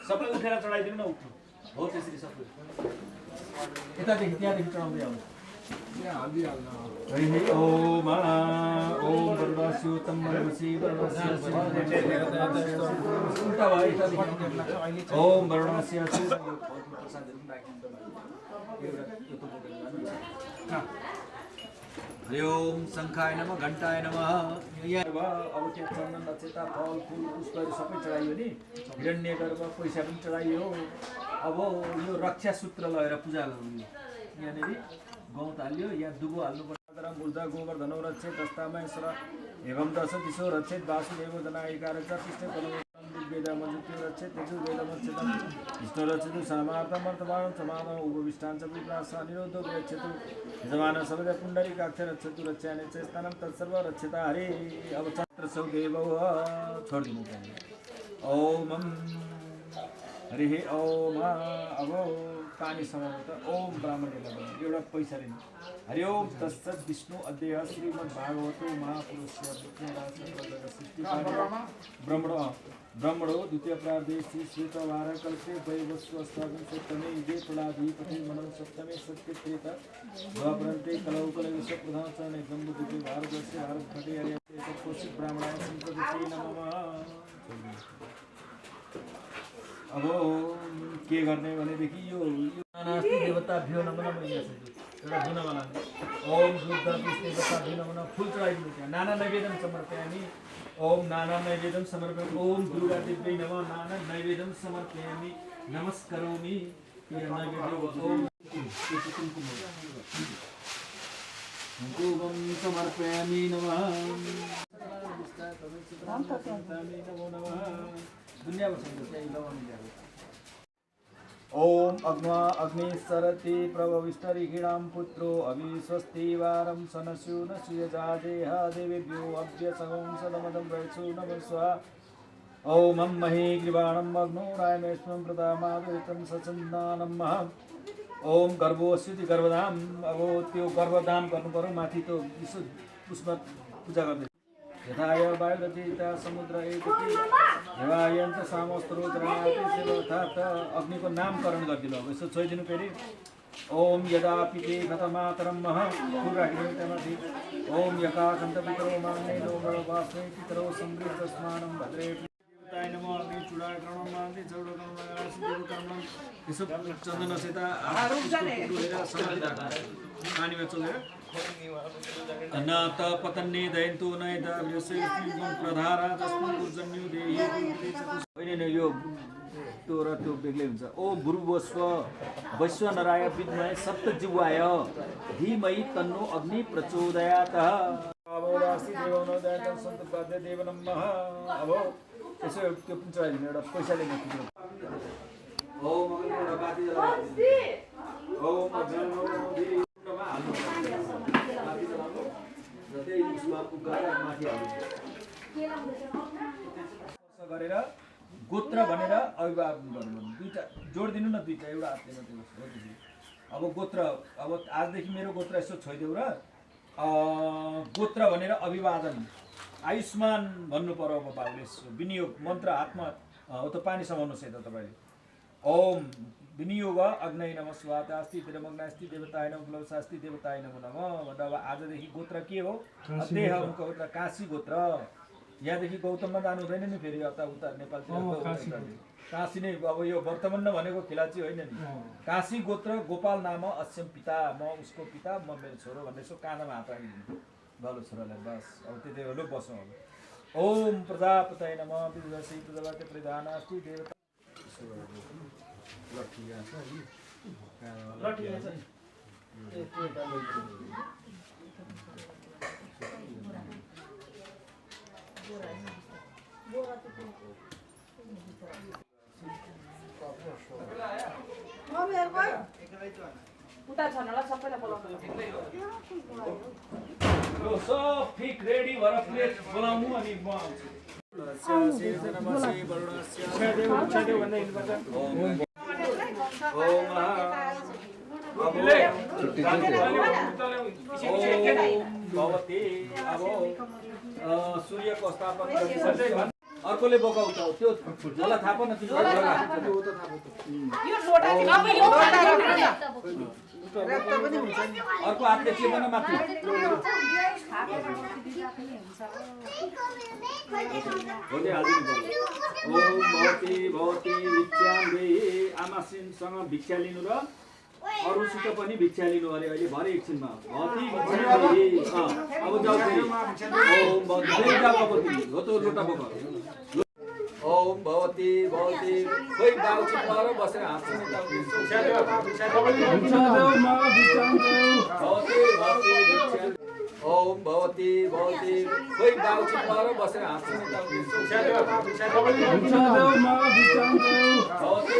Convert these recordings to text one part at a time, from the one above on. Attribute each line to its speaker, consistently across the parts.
Speaker 1: सबै उठेर चढाइदिनु न उठ्नु हो त्यसरी सबै यतादेखि त्यहाँदेखि चढाउँदै आउनु ओम ओम वरुणास्योतम वरुणसी ओम वरुणास्य हरि ओम शंखाय नमः घंटाय नमः अब त्यहाँ चन्दन अक्षता फल फूल पुष्पहरू सबै चढाइयो नि हिरण्य गर्भ पैसा पनि चढाइयो अब यो रक्षा सूत्र लगेर पूजा गर्नु यहाँनिर गौत हाल्यो यहाँ दुबो हाल्नुपर्छ ऊर्जा गोवर्धनौ रक्षेत दस्तामहेश्वर एवं दश दिशो रक्षेत वासुदेवो जनायिकार च कृष्ण वेदमजुत्यो रक्षेत तेजुर्वेदमच्छेदं विष्णु रक्षेतु सामार्थमर्थमाणं समानम् उपविष्टां च विप्रासा निरोधो रक्षेतु यजमानः सर्वदा पुण्डरीकाक्ष रक्षेतु रक्षाने च स्थानं तत्सर्व रक्षेता हरे अब चन्द्रसौ देवौ छोडिदिनु पर्ने ओम हरि ओम अब पानी समाप्त ओम ब्राह्मणलाई एउटा पैसा लिनु हरि ओम तत्सत् विष्णु अध्यय श्रीमद् भागवतो महापुरुषस्य ब्रह्मणो द्वितीय प्रार्धे श्री श्वेतवार कल्पे वैवस्वस्तागं सप्तमे युगे प्रलाधिपति मनः सप्तमे सत्यत्रेता द्वापरन्ते कलौ कलविश्व प्रधान चरणे जम्बुद्वीपे भारतवर्षे भारतखण्डे हरियाणा कोशिक ब्राह्मणाय संप्रदते नमः। अब के गर्ने भनेदेखि यो नानास्ति देवताभ्यो नमः एउटा दुनवाला ओम दुर्गास्ति देवताभ्यो नमः फुल चढाइदिनु त्यहाँ नाना नैवेद्यम समर्पयामि ओम नाना नैवेद्यम समर्पयामि ओम दुर्गादेव्यै नमः नाना नैवेद्यम समर्पयामि नमस्करोमि नैवेद्य ओम कुकुमं समर्पयामि नमः दुनिया ओम अग्न्वा अग्नि सरति प्रभविष्टरिहिणां पुत्रो अविस्वस्ति वारं सनस्यु न सुयजादेह देवेभ्यो अभ्यसहं सदमदं वैसु नमः स्वाहा ओम महे ग्रीवाणं अग्नो रायमेश्वं प्रदामादरितं सचन्दानं महम् ओम गर्भोस्युति गर्भधाम अब त्यो गर्भधाम गर्नु पर्यो माथि त्यो विशुद्ध पुष्प पूजा गर्दै यथाय वायुरतिता समुद्र एकति हेवायन्त सामस्त्रोत्राति अर्थात् अग्निको नामकरण गरिदिनु अब यसो छोइदिनु फेरि ओम यदा पिते गतमातरं मह फुल राखिदिनु त्यहाँमाथि ओम यका कन्तपितरो मान्ने लोगवास्मै पितरो समृद्ध स्मानं भद्रे देवताय नमः अग्नि चूडाकरणं मान्ते चौडकरणं देवकर्मं यसो चन्दन सीता पानीमा चोलेर अनाथ पतन्ने दयन्तु नयदा व्यसयस्मिन् प्रधारा तस्मिन् ऊर्जन्यो देहि होइन यो त्यो र त्यो बेग्लै हुन्छ ओ भूर्भुवस्व वैश्वनराय विद्महे सप्तजिह्वाय धीमहि तन्नो अग्नि प्रचोदयातः अवोरासि देवनो दयन्तं सन्तु बाध्य देवनं मह अब यसो त्यो पनि चढाइदिनु एउटा पैसाले नखिच्नु ओम एउटा बाती ओम गरेर गोत्र भनेर अभिवादन गर्नु दुईटा जोड दिनु न दुईटा एउटा हातले मात्रै अब गोत्र अब आजदेखि मेरो गोत्र यसो छोइदेऊ र गोत्र भनेर अभिवादन आयुष्मान भन्नु पर्यो अब बाबुले विनियोग मन्त्र हातमा हो त पानी समाउनुहोस् है त तपाईँले ओम विनियोग अग्नै नमः स्वाहास्ति तिरमग्नास्ति देवताय नमः प्लवसास्ति देवताय नमः भनेर अब आजदेखि गोत्र के हो देह गोत्र काशी गोत्र यहाँदेखि गौतममा जानु हुँदैन नि फेरि यता उता नेपालतिर काशी नै अब यो वर्तमान भनेको खिलाची होइन नि काशी गोत्र गोपाल नाम अस्यम पिता म उसको पिता म मेरो छोरो भन्ने यसो काँधमा हात राखिदिनु बालो छोरालाई बस अब त्यति बेला बसौँ अब ओम प्रजापतये नमः विद्वसी प्रजापति प्रधानास्ति देवता
Speaker 2: उता छन् होला सबैलाई बोलाउनु
Speaker 1: सब ठिक रेडी भएर प्लेट बोलाउनु अनि म भगवती अब सूर्यको स्थापना अर्कोले बोकाउ त त्यो झोला थाप न तिम्रो
Speaker 2: यो लोटा
Speaker 1: अर्को हातले चिर्दैन माथि होले हाल्दिनु पर्यो ओम भवती भवती भिक्षां देहि आमासिनसँग भिक्षा लिनु र अरूसित पनि भिक्षा लिनु अरे अहिले भरे एकछिनमा भवती भिक्षां देहि अब जाऊ फेरि ओम भवती फेरि जाऊ अब तिमी हो त लोटा बोक ओम भवती भवती खोइ बाउ चिप्लाएर बसेर हाँस्छ नि भवती भवती भिक्षा ओम भवती भवती खोइ बाउ चिप्लाएर बसेर हाँस्छ नि भवती भवती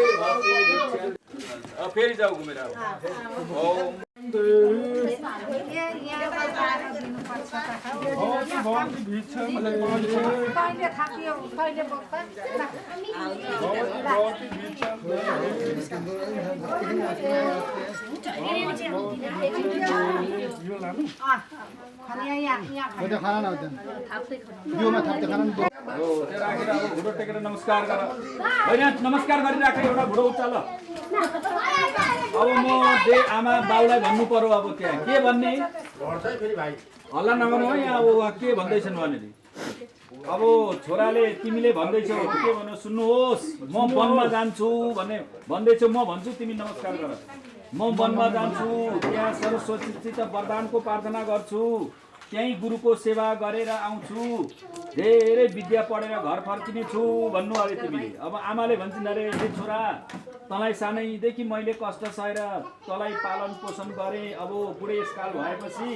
Speaker 1: भिक्षा फेरि जाऊ घुमेर ओम नमस्कार गर होइन नमस्कार गरिराखेर एउटा भुडो उचाल अब म दे आमा बाउलाई भन्नु पर्यो अब त्यहाँ के भन्ने हल्ला नगर्नु है यहाँ अब के भन्दैछन् भनेर अब छोराले तिमीले भन्दैछौ के भन्नु सुन्नुहोस् म वनमा जान्छु भन्ने भन्दैछौ म भन्छु तिमी नमस्कार गर म वनमा जान्छु त्यहाँ सरस्वतीसित वरदानको प्रार्थना गर्छु त्यही गुरुको सेवा गरेर आउँछु धेरै विद्या पढेर घर फर्किने छु भन्नु अरे तिमीले अब आमाले भन्छन् अरे हे छोरा तँलाई सानैदेखि मैले कष्ट सहेर तँलाई पालन पोषण गरेँ अब बुढेसकाल भएपछि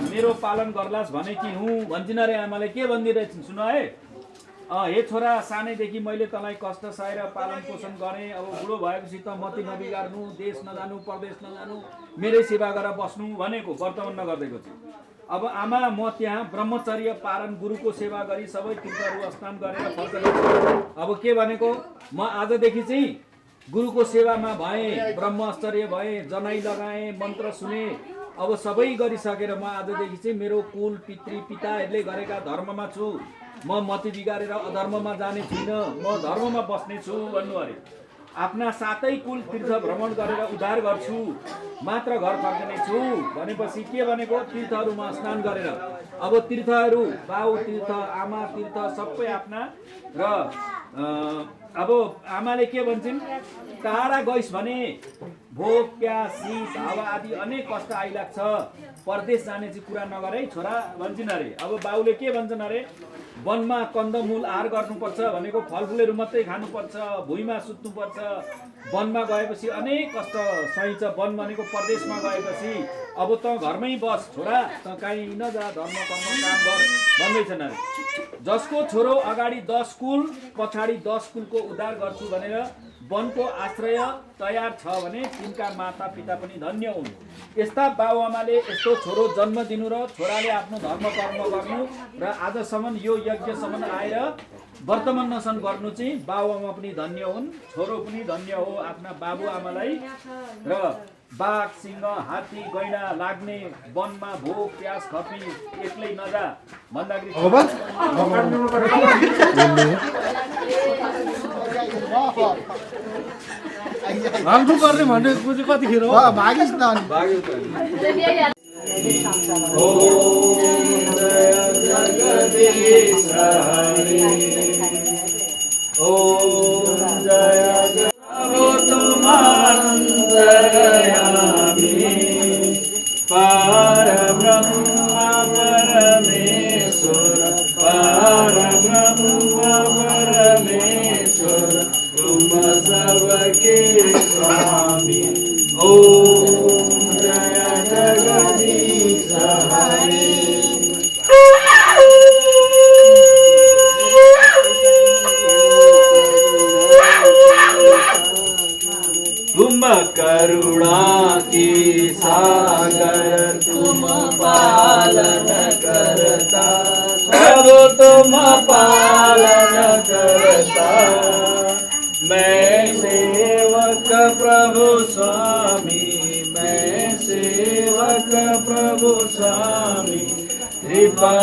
Speaker 1: मेरो पालन गर्लास् भनेकी हुँ भन्छन् अरे आमाले के भनिदिरहेछन् सुन है हे छोरा सानैदेखि मैले तँलाई कष्ट सहेर पालन पोषण गरेँ अब बुढो भएपछि त मति नबिगार्नु देश नजानु परदेश नजानु मेरै सेवा गरेर बस्नु भनेको वर्तमान नगर्दैको छु अब आमा म त्यहाँ ब्रह्मचर्य पालन गुरुको सेवा गरी सबै तीर्थहरू स्नान गरेर फर्कने अब के भनेको म आजदेखि चाहिँ गुरुको सेवामा भएँ ब्रह्मचर्य भएँ जनाई लगाएँ मन्त्र सुने अब सबै गरिसकेर म आजदेखि चाहिँ मेरो कुल पितृ पिताहरूले गरेका धर्ममा छु म मति बिगारेर अधर्ममा जाने छुइनँ म धर्ममा बस्ने छु भन्नु अरे आफ्ना सातै कुल तीर्थ भ्रमण गरेर उद्धार गर्छु मात्र घर फर्कने छु भनेपछि के भनेको तीर्थहरूमा स्नान गरेर अब तीर्थहरू बाउ तीर्थ आमा तीर्थ सबै आफ्ना र अब आमाले के भन्छन् टाढा गइस् भने भोक प्यास शीत हावा आदि अनेक कष्ट आइलाग्छ परदेश जाने चाहिँ कुरा नगर है छोरा भन्छन् अरे अब बाउले के भन्छन् अरे वनमा कन्दमूल आहार गर्नुपर्छ भनेको फलफुलहरू मात्रै खानुपर्छ भुइँमा सुत्नुपर्छ वनमा गएपछि अनेक कष्ट सहिन्छ वन भनेको परदेशमा गएपछि अब त घरमै बस छोरा त कहीँ नजा धर्म कर्म काम गर भन्दैछन् अरे जसको छोरो अगाडि 10 कुल पछाडि 10 कुलको उद्धार गर्छु भनेर वनको आश्रय तयार छ भने तिनका माता पिता पनि धन्य हुन् यस्ता बाबुआमाले यस्तो छोरो जन्म दिनु र छोराले आफ्नो धर्म कर्म गर्नु र आजसम्म यो यज्ञसम्म आएर वर्तमानसम्म गर्नु चाहिँ बाबुआमा पनि धन्य हुन् छोरो पनि धन्य हो आफ्ना बाबुआमालाई र बाघ सिंह हात्ती गैंडा लाग्ने वनमा भोक प्यास खपी एक्लै नजा भन्दाखेरि
Speaker 3: भाग्नु पर्ने भनेको चाहिँ कतिखेर हो भागिस् न
Speaker 1: करुणा की सागर तुम पालन करता प्रभु तुम पालन करता मैं सेवक प्रभु स्वामी मैं सेवक प्रभु स्वामी कृपा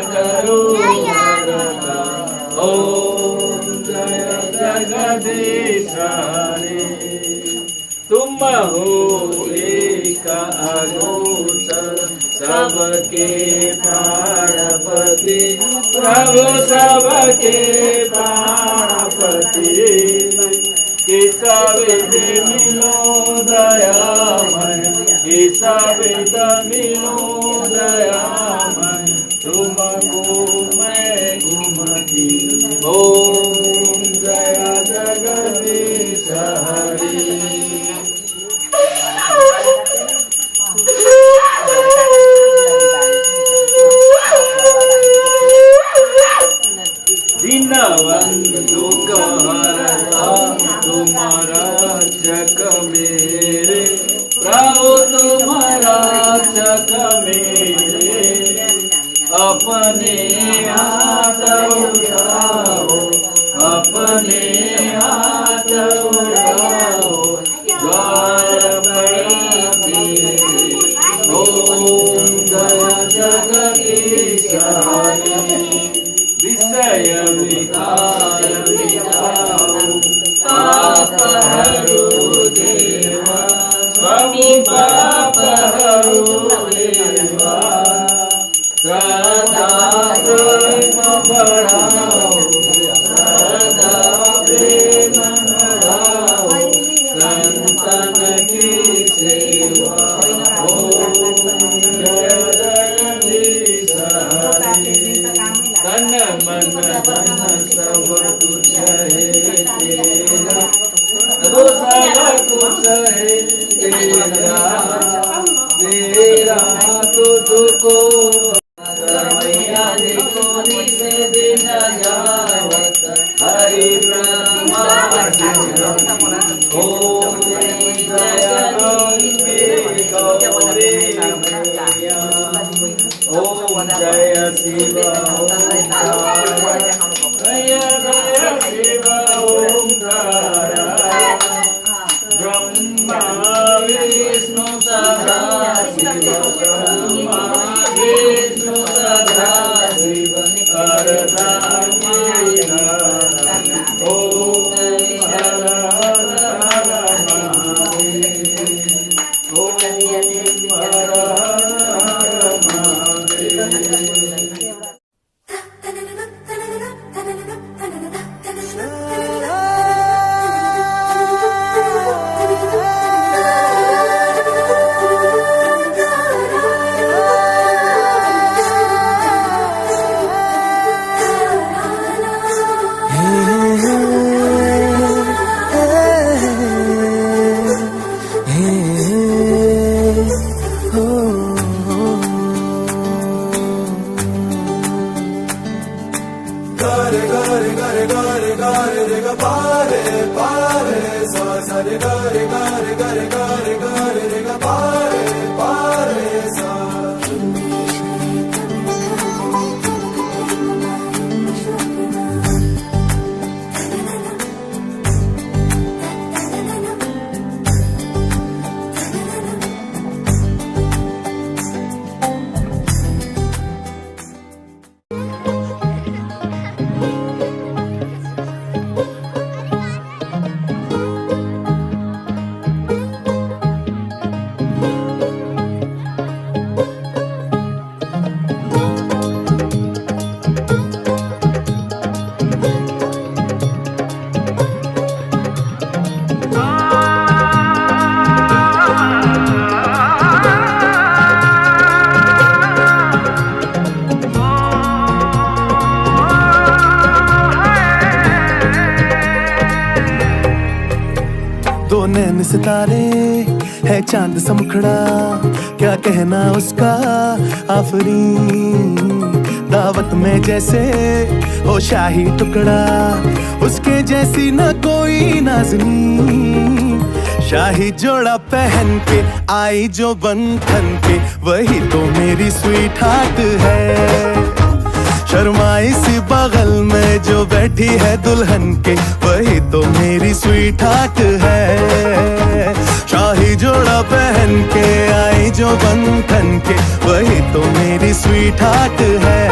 Speaker 1: करो करता जगदीश हरे तुम हो एक अगोचर सबके प्राणपति प्रभु सबके प्राणपति ईश्वविद मिलो दयामय ईश्वविद मिलो दयामय तुमको मैं घूमती ओम जय जगदीश हरि दीनबंधु कहरता तुम्हारा जग मेरे प्रभु तुम्हारा जग मेरे अपने हाथ उठाओ अपने हाथ उठाओ द्वार ओम जय जगदीश हरि विषय विकार विकाओ पाप हरो देवा स्वामी पाप हरो देवा सदा प्रेम बढ़ाओ सदा प्रेम बढ़ाओ संतन की सेवा ओम जय जगदीश हरि तन मन धन सब कुछ है तेरा वो सब कुछ है तेरा तेरा तुझको मैया देखो निसे दिन जावत हरि ब्रह्मा ओम जय गौरी मैया ओम जय शिव ओंकार जय जय शिव ओंकार ब्रह्मा विष्णु सदा शिव ब्रह्मा विष्णु सदा शिव अर्धांगिनी ओम हर हर हर महादेव ओम हर हर
Speaker 4: नैन सितारे है चांद सा मुखड़ा, क्या कहना उसका आफरीन। दावत में जैसे हो शाही टुकड़ा, उसके जैसी न कोई नाज़नीन। शाही जोड़ा पहन के आई जो बंधन के, वही तो मेरी स्वीट हार्ट है। शर्माई सी बगल में जो बैठी है दुल्हन के, वही तो मेरी स्वीट हार्ट है। शाही जोड़ा पहन के आई जो बंधन के, वही तो मेरी स्वीट हार्ट है।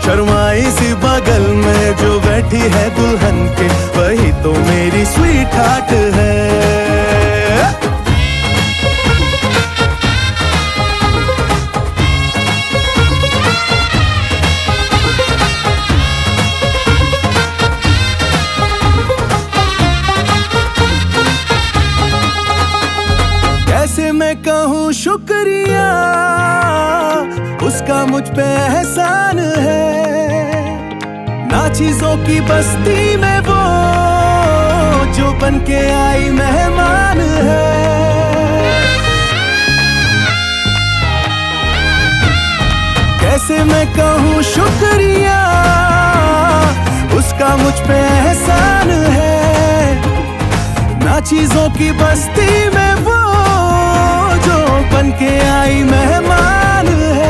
Speaker 4: शर्माई सी बगल में जो बैठी है दुल्हन के, मुझ पे एहसान है। ना चीजों की बस्ती में वो जो बन के आई मेहमान है। कैसे मैं कहूँ शुक्रिया उसका मुझ पे एहसान है। ना चीजों की बस्ती में वो जो बन के आई मेहमान है।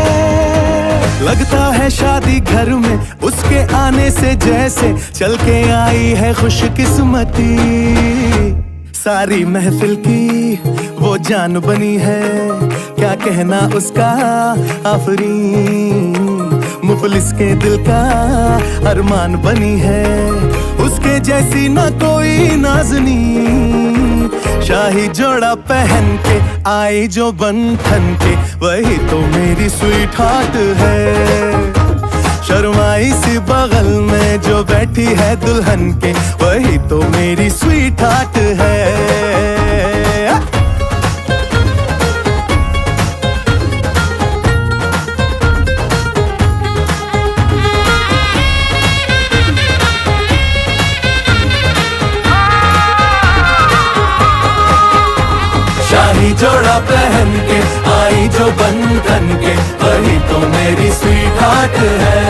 Speaker 4: लगता है शादी घर में उसके आने से जैसे चल के आई है खुशकिस्मती। सारी महफिल की वो जान बनी है, क्या कहना उसका आफरीन। मुफलिस के दिल का अरमान बनी है, उसके जैसी न कोई नाज़नी। शाही जोड़ा पहन के आई जो बन ठन के, वही तो मेरी स्वीट हार्ट है। शर्माई सी बगल में जो बैठी है दुल्हन के, वही तो मेरी स्वीट हार्ट है। शाही जोड़ा पहन के आई जो बंधन के, वही तो मेरी स्वीट हार्ट है।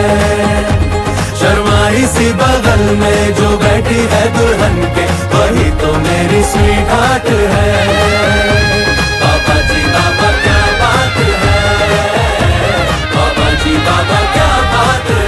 Speaker 4: शर्माई सी बगल में जो बैठी है दुल्हन के, वही तो मेरी स्वीट हार्ट है। बाबा जी बाबा क्या बात है, बाबा जी बाबा क्या बात है।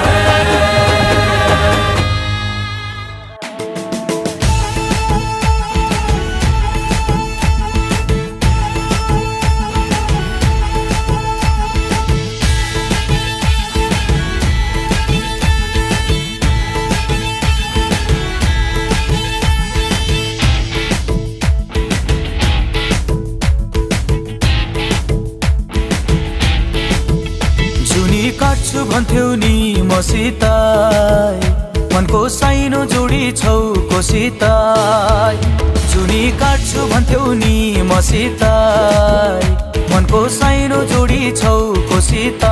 Speaker 5: काट्छु भन्थ्यौ नि मसित, मनको साइनो जोडी छौ कोसित। जुनी काट्छु भन्थ्यौ नि मसित, मनको साइनो जोडी छौ कोसित।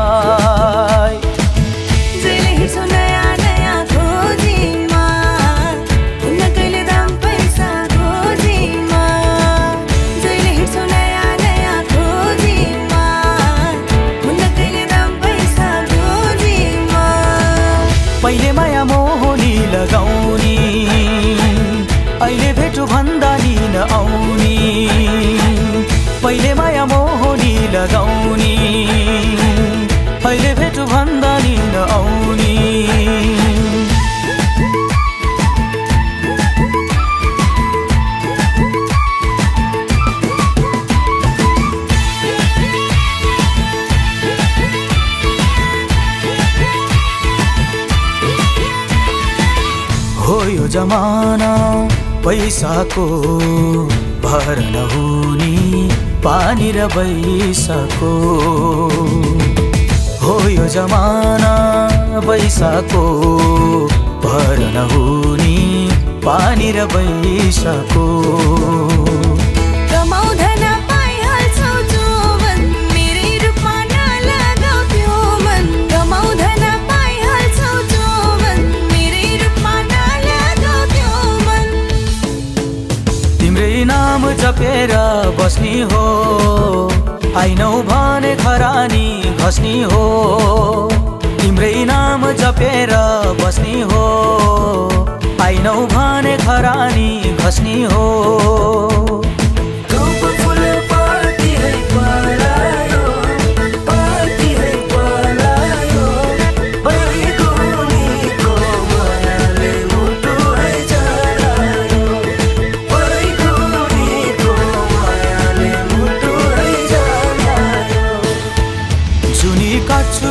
Speaker 5: पहिले माया मोहनी लगाउनी, अहिले भेटु भन्दा नि नआउनी। पहिले माया मोहनी लगाउनी, अहिले भेटु भन्दा नि नआउनी। हो यो जमाना पैसाको भर नहुनी, पानी र पैसाको। हो यो जमाना पैसाको भर नहुनी, पानी र पैसाको। नाम जपेर बस्नी हो, आइनौ भने खरानी घस्नी हो। तिम्रै नाम जपेर बस्नी हो, आइनौ भने खरानी घस्नी हो।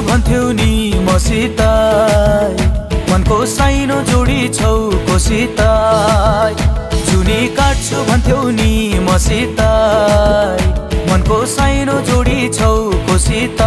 Speaker 5: भन्थ्यौ नि मसित, मनको साइनो जोडी छौ कोसित। जुनी काट्छु भन्थ्यौ नि मसित, मनको साइनो जोडी छौ कोसित।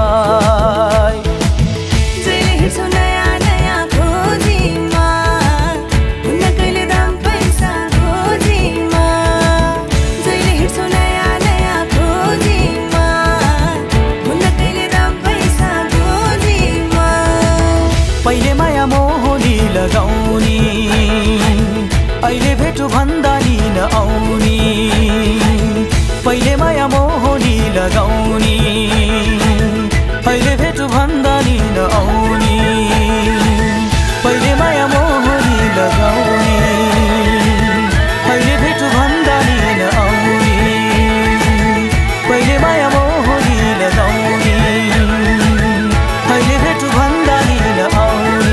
Speaker 5: लगाउने अहिले भेटु भन्दा नि नआउने पहिले माया मोहनी लगाउने अहिले भेटु भन्दा नि नआउने पहिले माया मोहनी लगाउने अहिले भेटु भन्दा नि नआउने पहिले माया मोहनी लगाउने अहिले भेटु भन्दा नि नआउने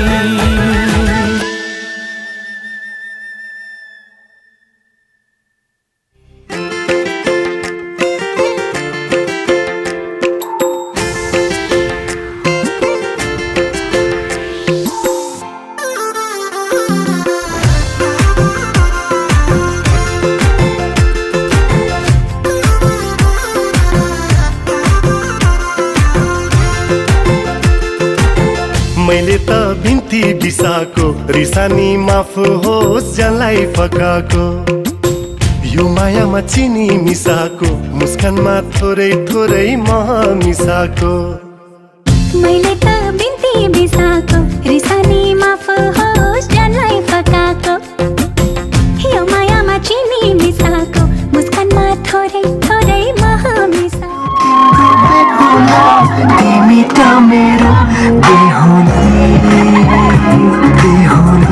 Speaker 6: मैले त बिन्ती बिसाको रिसानी माफ होस् जानलाई फकाको यो मायामा चिनी मिसाको मुस्कानमा थोरै थोरै मह मिसाको
Speaker 7: मैले त बिन्ती बिसाको रिसानी माफ होस् जानलाई फकाको यो मायामा चिनी मिसाको मुस्कानमा थोरै थोरै मह मिसाको
Speaker 4: तिमी त मेरो बेहुली बेहुली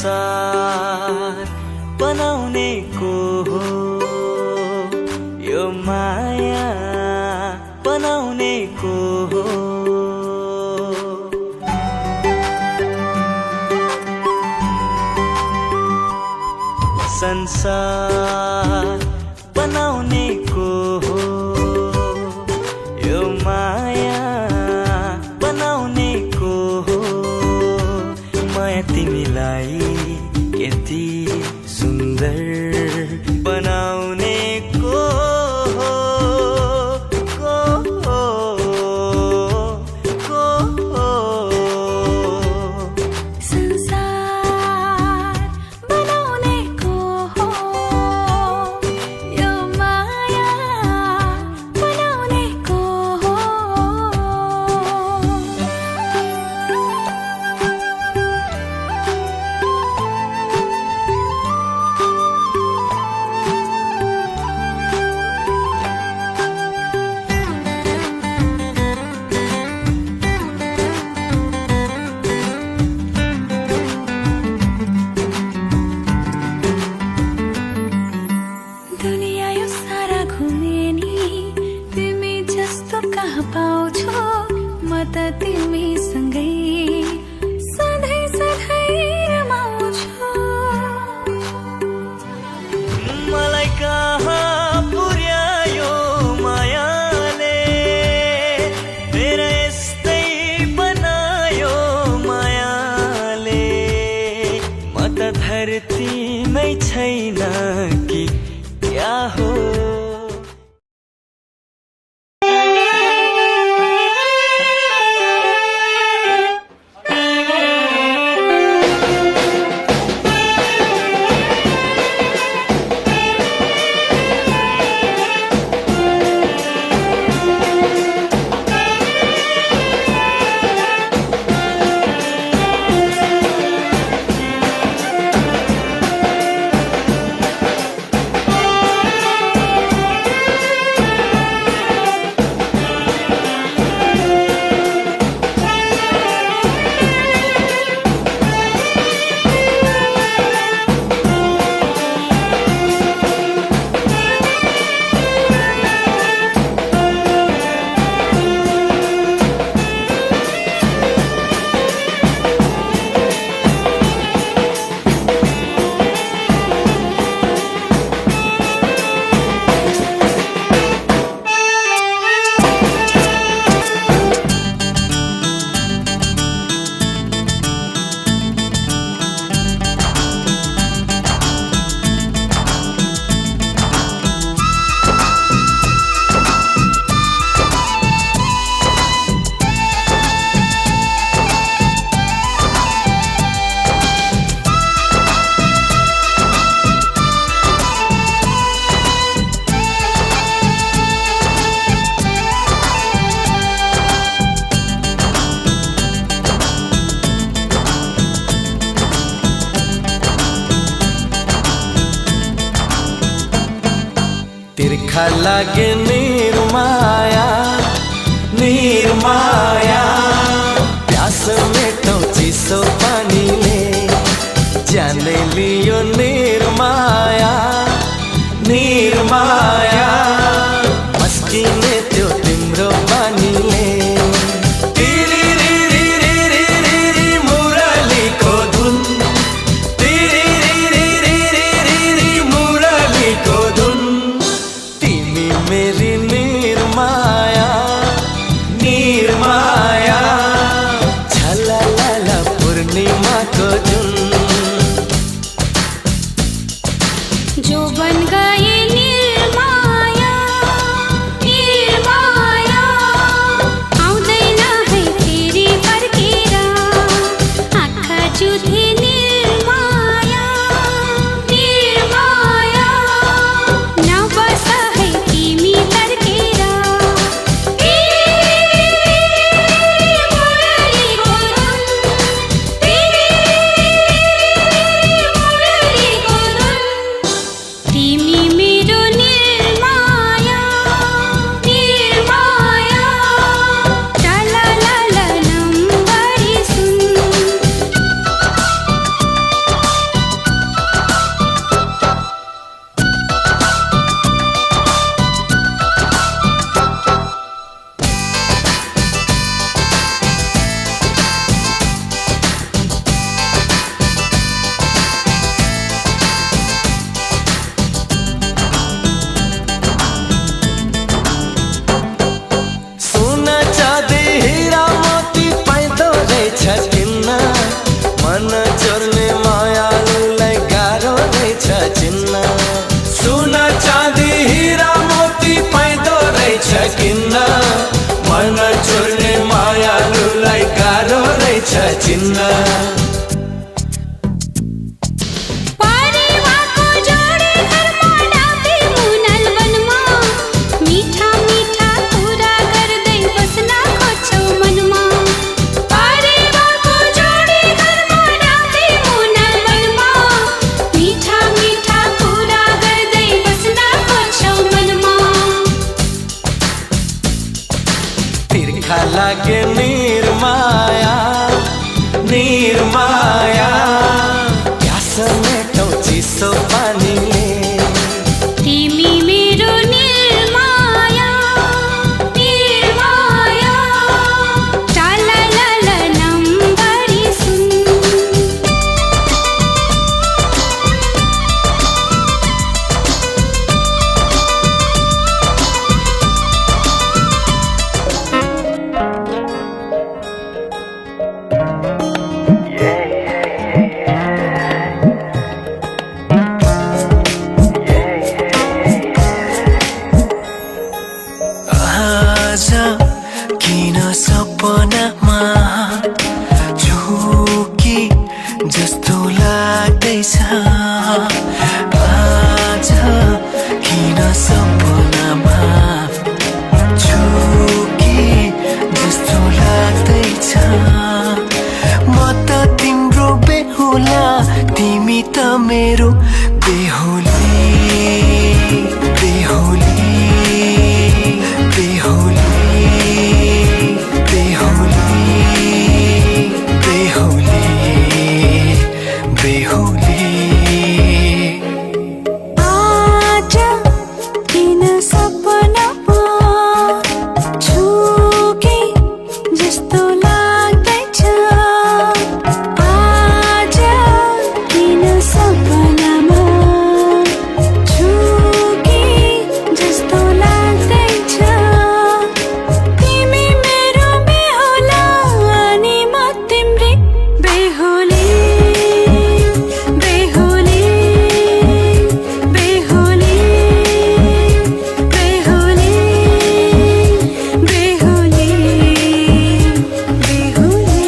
Speaker 5: संसार बनाउने को हो यो माया बनाउने को हो संसार बनाउने को हो यो माया बनाउने को हो माया तिमीलाई यति सुन्दर बनाउने को हो धरतीमै छैन कि क्या हो तिर्खा लागे निर्माया निर्माया प्यास मेटो चिसो पानीले जाने लियो निर्माया निर्माया मस्किने त्यो तिम्रो पानीले मुरलीको धुन मुरलीको धुन तिमी मेरी निर्माया निर्माया झललल पूर्णिमाको जुन
Speaker 7: जो बन गए निर्माया निर्माया आउँदैन है फेरि फर्केर आँखा जुधे निर्माया निर्माया नबस है तिमी तर्केर मुरलीको धुन मुरलीको धुन तिमी मेरो निर्माया निर्माया टललल नम्बरी सुन
Speaker 5: सोना चाँदी हीरा मोती पाइँदो रहेछ किन्न मन चोर्ने मायालुलाई गाह्रो रहेछ चिन्न सोना चाँदी हीरा मोती पाइँदो रहेछ किन्न मन चोर्ने मायालुलाई गाह्रो रहेछ चिन्न
Speaker 7: परिवारको जोडी घरमा डाबी मुनाल वनमा मिठा मिठा कुरा गर्दै बस्न खोज्छौ मनमा परिवारको जोडी घरमा डाबी मुनाल वनमा मिठा मिठा कुरा गर्दै बस्न खोज्छौ मनमा
Speaker 5: तिर्खा लागे निर्माया निर्माया
Speaker 4: जस्तो लाग्दैछ आज किन सपनामा छु कि जस्तो लाग्दैछ म त तिम्रो बेहुला तिमी त मेरो बेहुली बेहुली बेहुली बेहुली बेहुली बेहुली
Speaker 7: आज किन सपनामा छु कि जस्तो लाग्दैछ आज किन सपनामा छु कि जस्तो लाग्दैछ तिमी मेरो बेहुला अनि म तिम्रै बेहुली बेहुली बेहुली बेहुली बेहुली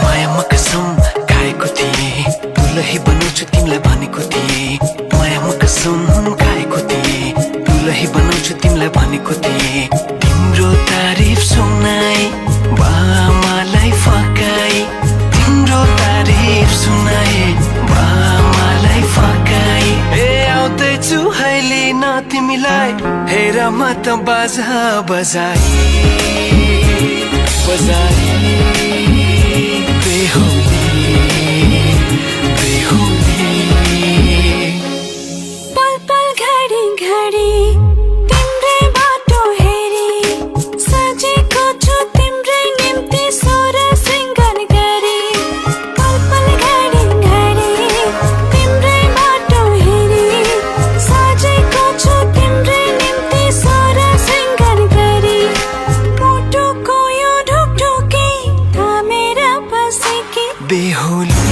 Speaker 4: मायामा कसम खाएको थिएँ दुलही बनाउँछु तिमीलाई भनेको थिएँ मायामा कसम खाएको थिएँ दुलही बनाउँछु तिमीलाई भनेको थिएँ तिम्रो तारिफ सुनाई बामालाई फकाई तिम्रो तारिफ सुनाई बामालाई फकाई ए आउँदैछु अहिले न तिमीलाई हेर म त बाजा बजाई बजाई बेहुली बेहुली
Speaker 7: पल पल घडी घडी तिम्रै बाटो हेरी सजेको छु तिम्रै निम्ति सोर सिंगार गरी पल पल घडी घडी तिम्रै बाटो हेरी सजेको छु तिम्रै निम्ति सोर सिंगार गरी मुटुको यो ढुकढुकी थामेर बसेकी
Speaker 4: बेहुली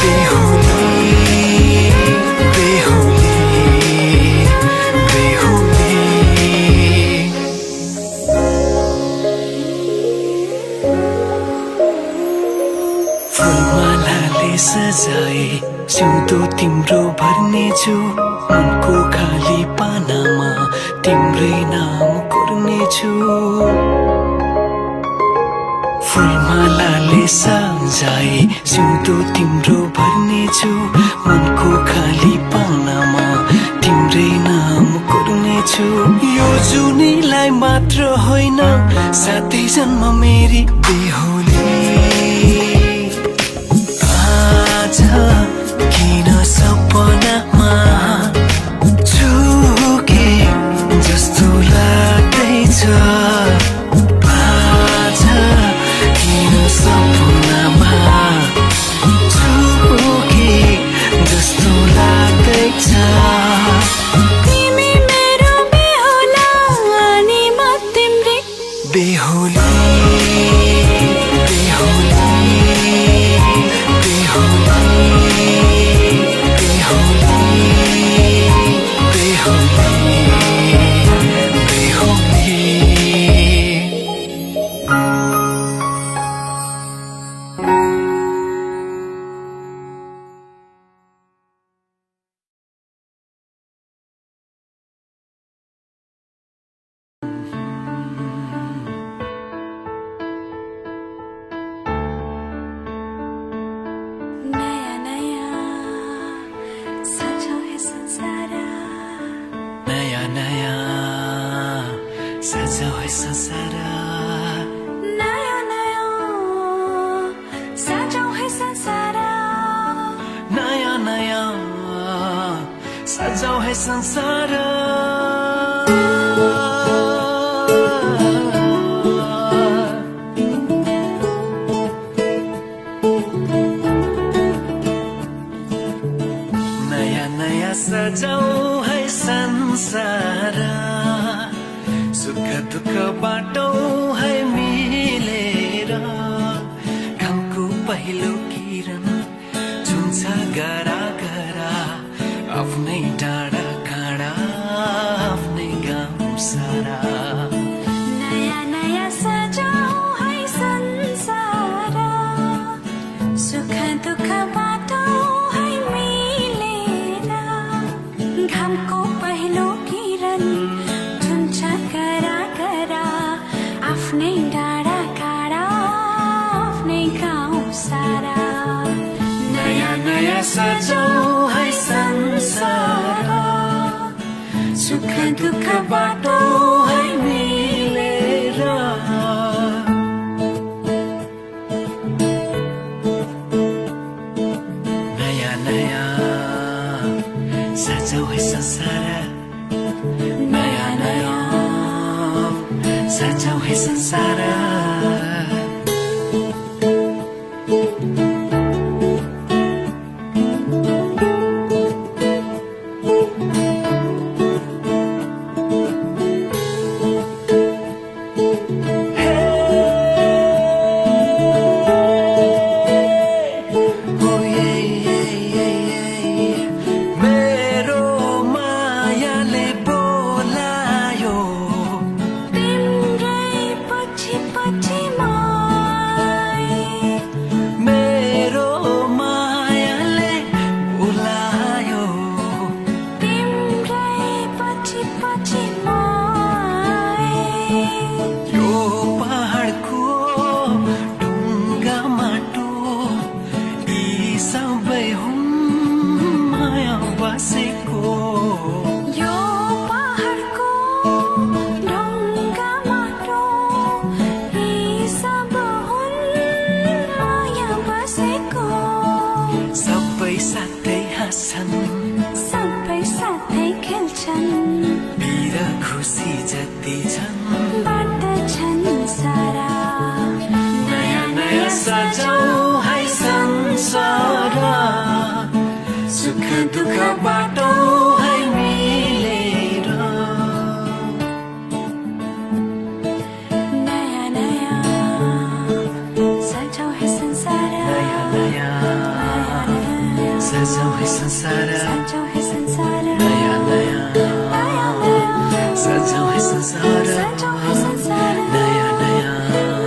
Speaker 4: बेहुली बेहुली बेहुली फुलमालाले सजाए सिउँदो तिम्रो भर्नेछु मनको खाली पानामा तिम्रै नाम कोर्नेछु फुलमालाले सजाए सिउँदो तिम्रो भर्नेछु मनको खाली पानामा तिम्रै नाम कोर्नेछु यो जुनीलाई मात्र होइन साथै जन्म मेरी बेहुली आज किन सपनामा छु कि जस्तो लाग्दैछ आज किन सपनामा छु कि जस्तो लाग्दैछ
Speaker 7: तिमी मेरो बेहुला अनि म तिम्रै
Speaker 4: बेहुली बेहुली बेहुली बेहुली बेहुली बेहुली
Speaker 7: नया नया सजो है संसार
Speaker 4: नया नया सजाओ है संसार
Speaker 7: नया नया सजो है संसार
Speaker 4: नया नया सजाओ है संसार नया नया सजाओ है संसार
Speaker 5: सुख दुःख बाटौँ है मिलेर घामको पहिलो किरण छुन्छ गरा गरा आफ्नै डाँडा काँडा आफ्नै गाउँ सारा
Speaker 7: नयाँ नयाँ सजाऊ है संसार सुख दुःख बाटौँ है मिलेर घामको पहिलो किरण छुन्छ गरा गरा आफ्नै डाँडा काँडा आफ्नै गाउँ सारा
Speaker 5: नयाँ नयाँ सजाऊ है संसार सुख दुःख बाटौँ है मिलेर नयाँ नयाँ सजाऊ है संसार नयाँ नयाँ सजाऊ है संसार मेरो मायाले बोलायो
Speaker 7: तिम्रै पछि पछि मै
Speaker 5: मेरो मायाले बोलायो
Speaker 7: तिम्रै पछि पछि मै
Speaker 5: यो पहाडको ढुङ्गा माटो यी सबै हुन् माया बसेको
Speaker 7: यो पहाडको ढुङ्गा माटो यी सब हुन् माया बसेको
Speaker 5: सबै साथै हाँस्छन्
Speaker 7: सबै साथै खेल्छन्
Speaker 5: पिर खुसी जति छन्
Speaker 7: बाँड्दछन् सारा
Speaker 5: नयाँ नयाँ सजाऊ है संसार सुख दुःख बाटौँ है मिलेर
Speaker 7: नयाँ नयाँ सजाऊ है संसार
Speaker 5: नयाँ नयाँ सजाऊ है संसार
Speaker 7: सजाऊ है संसार
Speaker 5: नयाँ नयाँ
Speaker 7: नयाँ नयाँ
Speaker 5: सजाऊ है संसार
Speaker 7: सजाऊ है संसार
Speaker 5: नयाँ नयाँ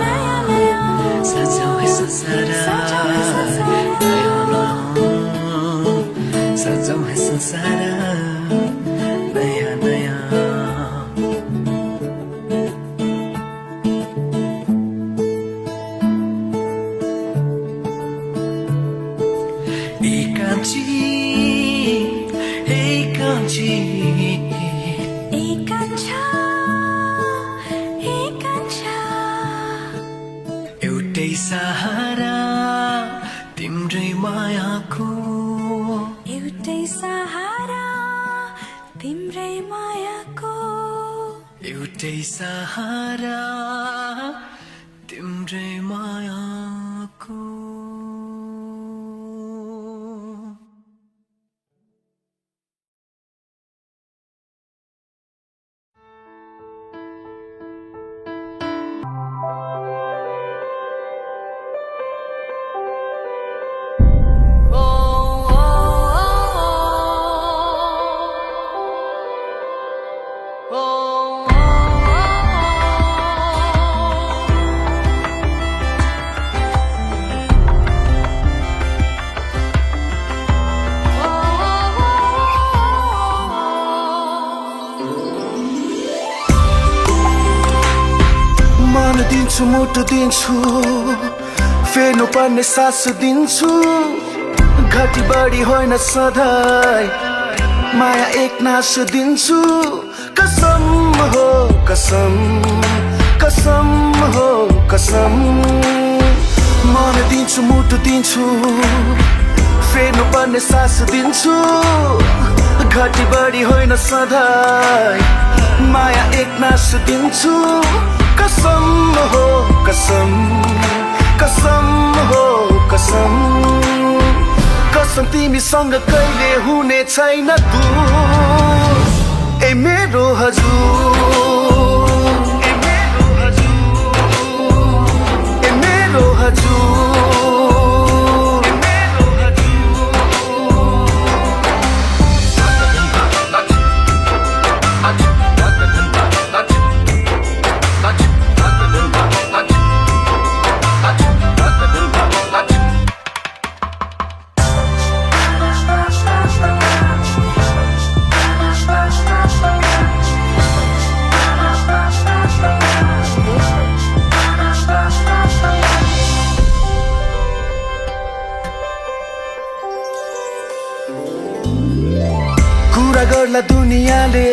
Speaker 7: नयाँ नयाँ
Speaker 5: सजाऊ है संसार
Speaker 7: सजाऊ है संसार
Speaker 5: नयाँ नयाँ सजाऊ है संसार नयाँ नयाँ एकांची एकांची
Speaker 7: एकांशा एकांशा
Speaker 5: एउटै सहारा तिम्रै मायाको
Speaker 7: एउटै सहारा तिम्रै मायाको
Speaker 5: एउटै सहारा तिम्रै मायाको
Speaker 4: मन दिन्छु मुटु दिन्छु फेर्नु पर्ने सास दिन्छु घटी बढी होइन सधैँ माया एक नास दिन्छु कसम हो कसम कसम हो कसम मन दिन्छु मुटु दिन्छु फेर्नु पर्ने सास दिन्छु घटी बढी होइन सधैँ माया एक नास दिन्छु कसम हो कसम कसम हो कसम कसम तिमीसँग कहिले हुने छैन दूर ए मेरो हजुर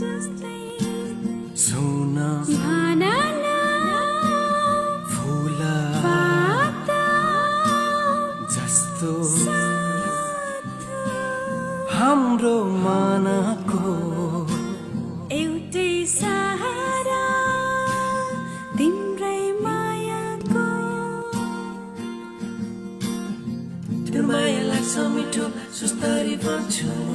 Speaker 7: जस्तै
Speaker 5: सुन
Speaker 7: भाना
Speaker 5: फुल
Speaker 7: पात
Speaker 5: जस्तो
Speaker 7: साथ
Speaker 5: हाम्रो मनको
Speaker 7: एउटै सहारा तिम्रै मायाको
Speaker 5: तिम्रो माया लाग्छ मिठो सुस्तरी भन्छु म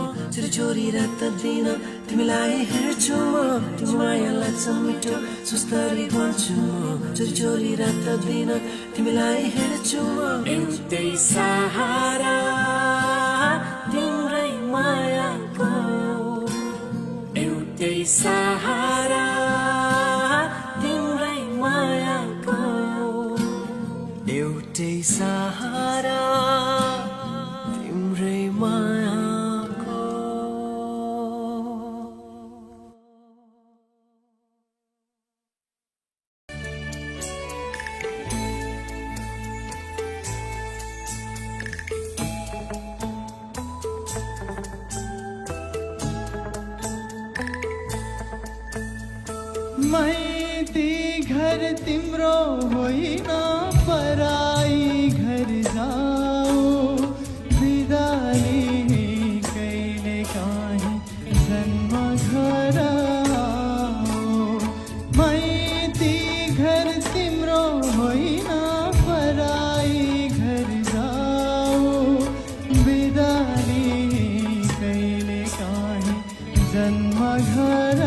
Speaker 5: छोरी रात दिन तिमीलाई हेर्छु म तिम्रो माया लाग्छ मिठो सुस्तरी भन्छु म छोरी रात दिन तिमीलाई हेर्छु म एउटै सहारा तिम्रै मायाको एउटै सहारा तिम्रै मायाको एउटै सहारा तिम्रै मायाको
Speaker 8: माइती घर तिम्रो होइन पराई घर जाऊ बिदा लिने कहिले काहीँ जन्म घर आओ माइती घर तिम्रो होइन पराई घर जाऊ बिदा लिने कहिले काहीँ जन्म घर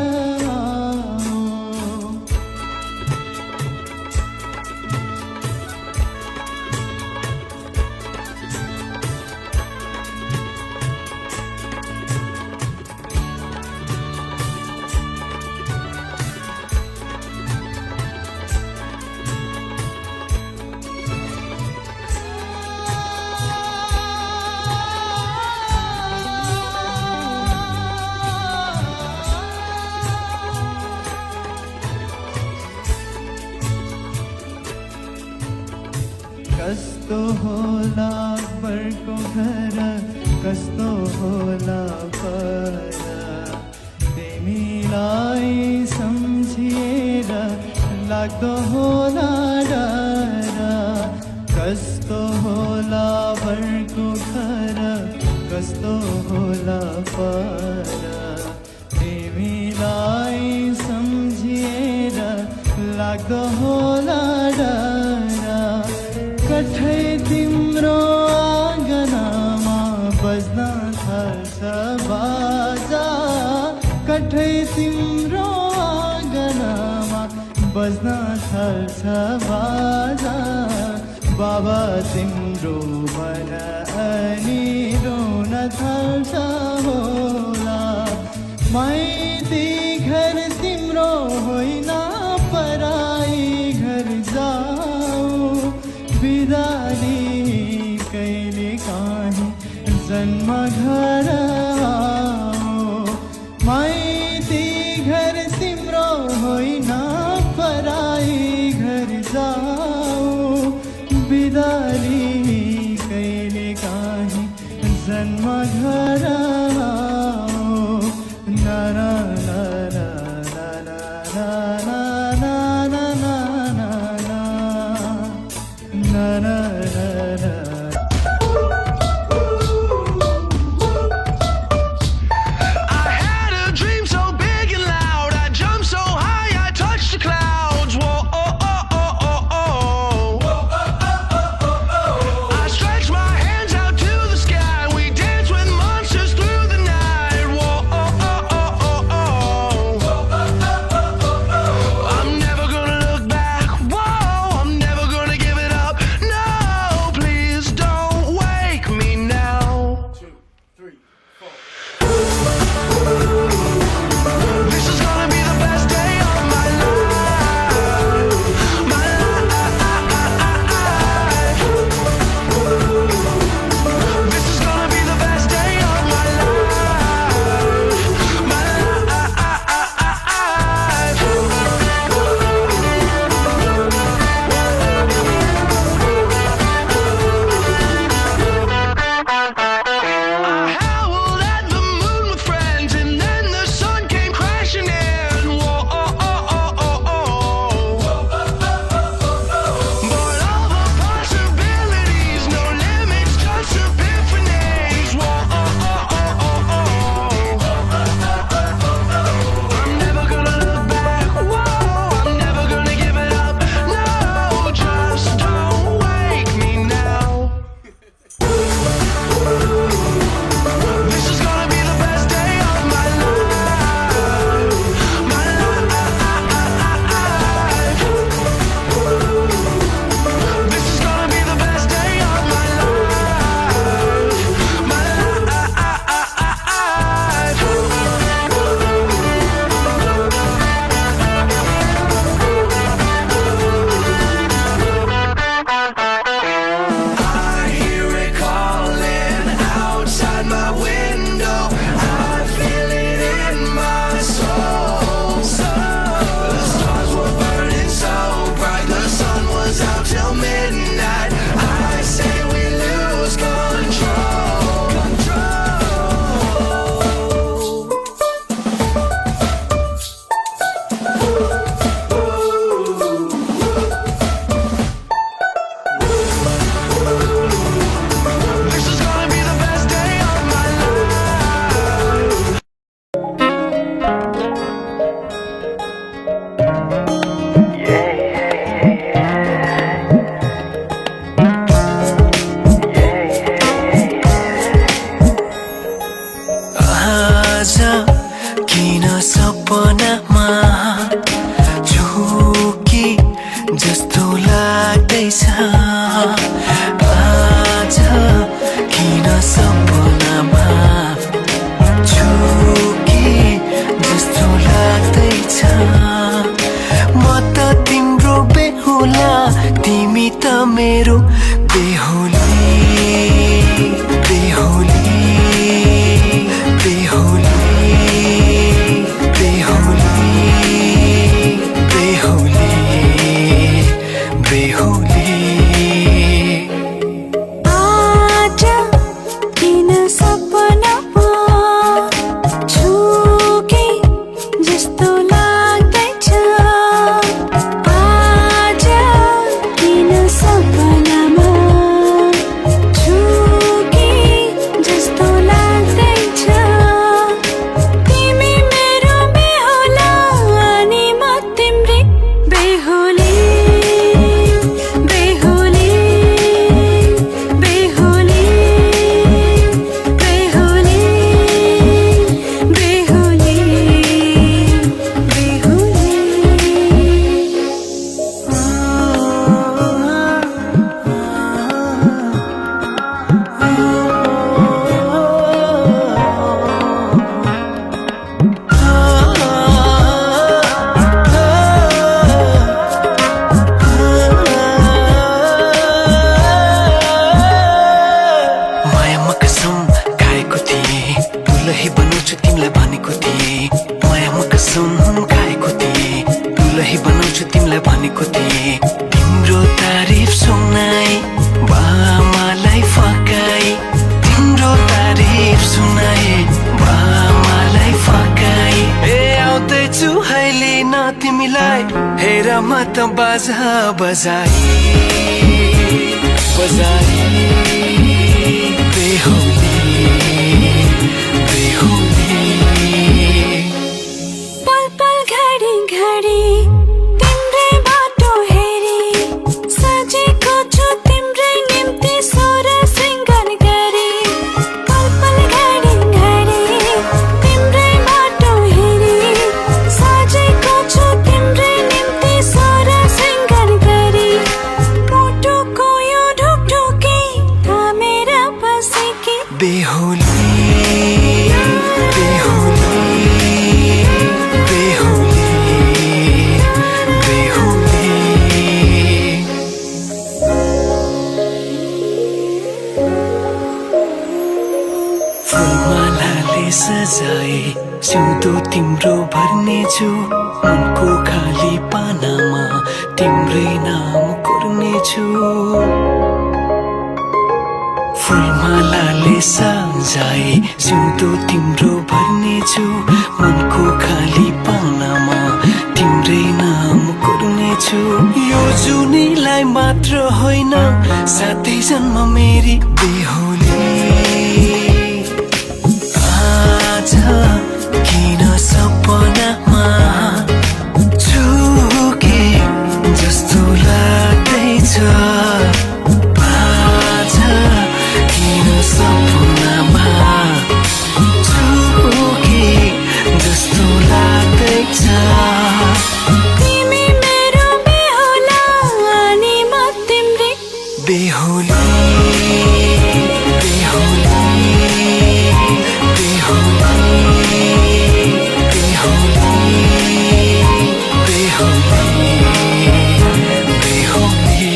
Speaker 8: कस्तो होला बर्को घर कस्तो होला पर तिमीलाई सम्झिएर लाग्दो होला डर कस्तो होला बर्को घर कस्तो होला पर तिमीलाई सम्झिएर लाग्दो होला डर कठै तिम्रो आँगनमा बज्न थाल्छ बाजा कठै तिम्रो आँगनमा बज्न थाल्छ बाजा बाबा तिम्रो मन अनि रोन थाल्छ होला माइती घर तिम्रो होइन पराई घर जाऊ बिदाली कहिले काहीँ जन्म घर आओ माइती घर तिम्रो होइन पराई घर जाऊ बिदाली कहिले काहीँ जन्म घर आओ ना ना ना
Speaker 5: सपनामा झुकी जस्तो लाग्दैछ आज किन सपनामा झुकी जस्तो लाग्दैछ म त तिम्रो बेहुला तिमी त मेरो बेहुली बेहुली बेहुली बेहुली बेहुली बेहुली
Speaker 7: आज किन सपनामा झुके जस्तो लाग्दैछ आज किन सपनामा झुके जस्तो लाग्दैछ तिमी मेरो बेहुला अनि म तिम्रै बेहुली बेहुली बेहुली बेहुली बेहुली
Speaker 5: मायामा कसम खाएको थिएँ दुलही बनाउँछु तिमीलाई भनेको थिएँ मायामा कसम खाएको थिएँ दुलही बनाउँछु तिमीलाई भनेको थिएँ तिम्रो तारिफ सुनाई बामालाई फकाई तिम्रो तारिफ सुनाई बामालाई फकाई ए आउँदैछु अहिले न तिमीलाई हेर म त बाजा बजाई बजाई बेहुली बेहुली
Speaker 7: पल पल घडी घडी तिम्रै बाटो हेरी सजेको छु तिम्रै निम्ति सोर सिंगार गरी पल पल घडी घडी तिम्रै बाटो हेरी सजेको छु तिम्रै निम्ति सोर सिंगार गरी मुटुको यो ढुकढुकी थामेर बसेकी
Speaker 5: बेहुली बेहुली बेहुली बेहुली फुलमालाले सजाए सिउँदो तिम्रो भर्नेछु मनको खाली पानामा तिम्रै नाम कोर्नेछु फुलमालाले सजाए सिउँदो तिम्रो भर्नेछु मनको खाली पानामा तिम्रै नाम कोर्नेछु यो जुनीलाई मात्र होइन साथै जन्म मेरी बेहुली आज किन सपनामा झुके जस्तो लाग्दैछ आज किन सपनामा झुके जस्तो लाग्दैछ
Speaker 7: तिमी मेरो बेहुला अनि म तिम्रै
Speaker 5: बेहुली बेहुली बेहुली बेहुली बेहुली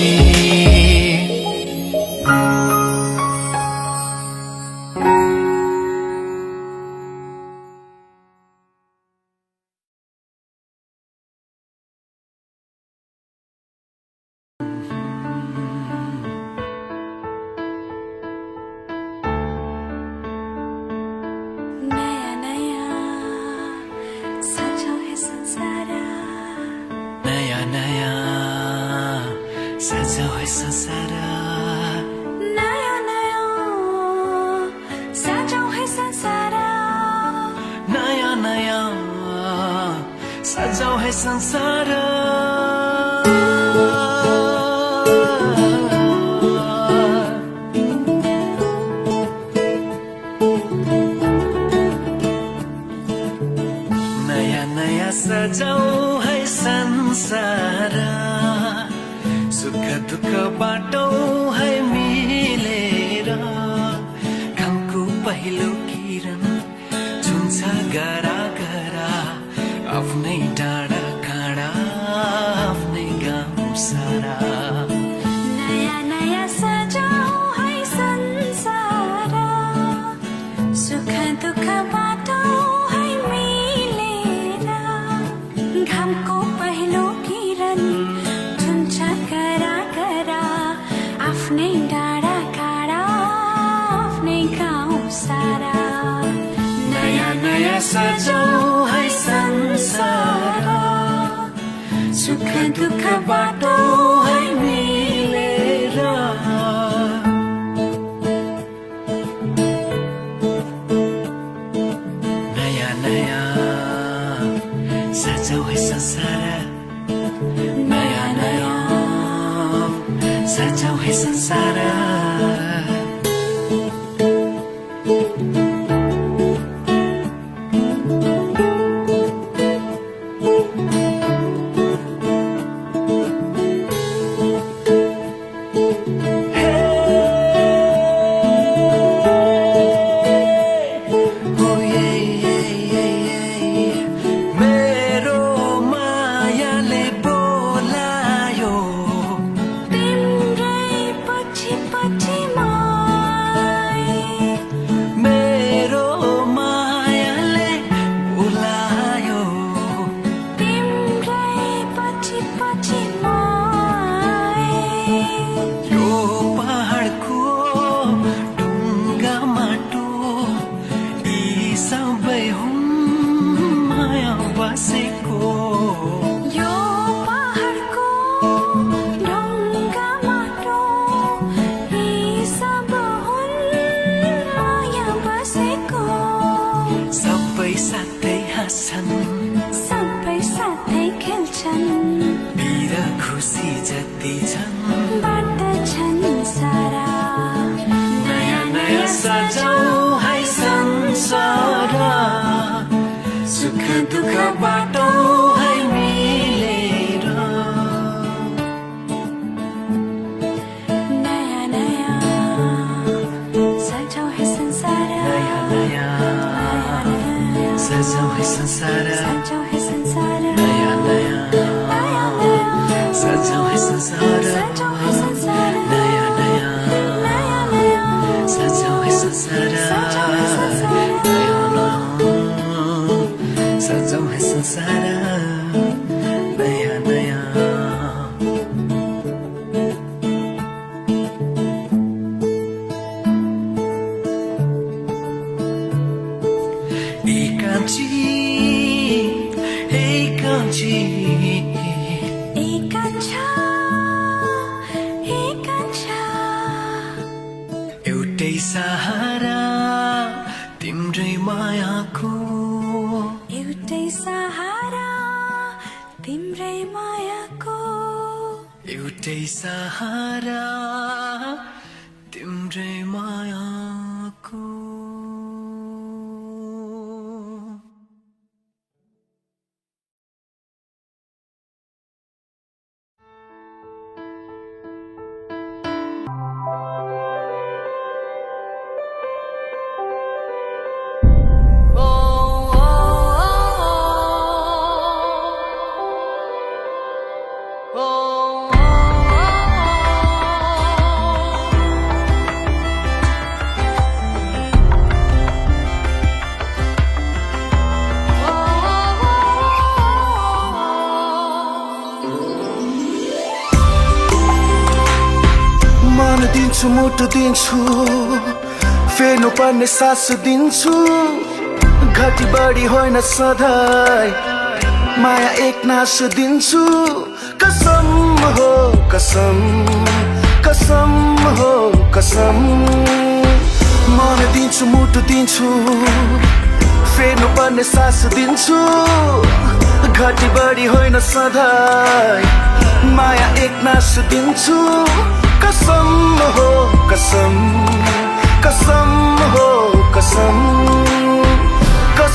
Speaker 7: नया नया सजो है संसार
Speaker 5: नया नया सजाओ है संसार
Speaker 7: नया नया सजो है संसार
Speaker 5: नया नया सजाओ है संसार नया नया सजाऊ है संसार सुख दुःख बाटौँ है मिलेर घामको पहिलो किरण छुन्छ गरा गरा आफ्नै डाँडा काँडा आफ्नै गाउँ सारा
Speaker 7: नयाँ नयाँ सजाऊ है संसार सुख दुःख बाटौँ है मिलेर घामको पहिलो किरण छुन्छ करा करा आफ्नै डाँडा काँडा आफ्नै गाउँ सारा
Speaker 5: नयाँ नयाँ सजाऊ है संसार सुख दुःख बाटौँ है मिलेर नयाँ नयाँ सजाऊ है संसार नयाँ नयाँ सजाऊ है संसार सजाऊ है संसार सुख दुःख बाटौँ है मिलेर
Speaker 7: नयाँ नयाँ सजाऊ है संसार
Speaker 5: नयाँ नयाँ सजाऊ है संसार
Speaker 7: सजाऊ है संसार
Speaker 5: नयाँ नयाँ सजाऊ है संसार
Speaker 7: सजाऊ है संसार
Speaker 5: नयाँ नयाँ सजाऊ है संसार सजाऊ है संसार नयाँ नयाँ एकांची एकांची एउटै सहारा तिम्रै मायाको
Speaker 7: एउटै सहारा तिम्रै मायाको
Speaker 5: एउटै सहारा तिम्रै मायाको
Speaker 4: दिन्छु मुटु दिन्छु फेर्नु पर्ने सास दिन्छु घटी बढी होइन सधैँ माया एक नास दिन्छु कसम हो कसम कसम हो कसम मन दिन्छु मुटु दिन्छु फेर्नु पर्ने सास दिन्छु घटी बढी होइन सधैँ माया एक नास दिन्छु कसम हो कसम कसम हो कसम